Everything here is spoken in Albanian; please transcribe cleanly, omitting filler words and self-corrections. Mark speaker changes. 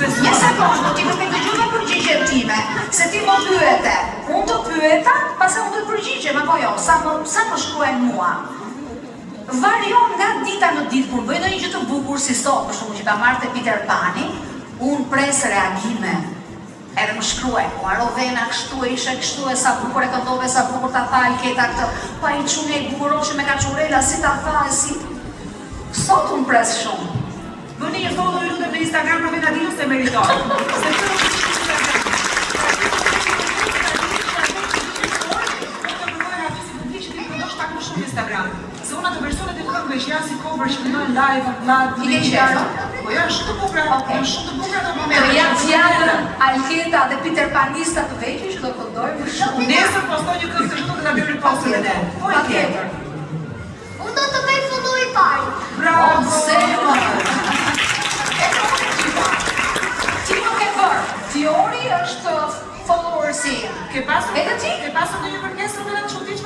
Speaker 1: Një sekundë, ti më dëgjova përgjigjen time, se ti më pyete, unë të pyeta, pastaj unë të përgjigjem, apo jo, sa më shkruajnë mua. Varion nga dita në ditë, kur bëj ndonjë gjë të bukur si sot, për shembull që ka marrë te Peter Pani, unë pres reagime. Edhe më shkruaj, mua Rovena kështu e ishe kështu e sa bukur e këndove, sa bukur ta tha Alketa këtë, pa i çuni e bukuroshi me kaçurela, si ta tha, si... Sot unë pres shumë.
Speaker 2: Bëni një follow ju në Instagram Rovena Dino se meriton. Instagram. Se unë ato personet e këngëve që janë si cover që bëjnë live,
Speaker 1: I ke qenë?
Speaker 2: Po janë shumë të bukura, janë shumë të bukura ato momente.
Speaker 1: Të janë fjalën Alketa dhe Peter Panista të vegjël që do këndojmë shumë.
Speaker 2: Nesër postoj një këngë të shtunë dhe na bëjmë postën e ne. Po e tjetër.
Speaker 3: Unë do të bëj follow i parë.
Speaker 2: Bravo!
Speaker 1: Ti nuk e bërë. Fiori është followersi.
Speaker 2: Ke pasur
Speaker 1: Edhe ti?
Speaker 2: Ke pasur ndonjë kërkesë në çuditshme?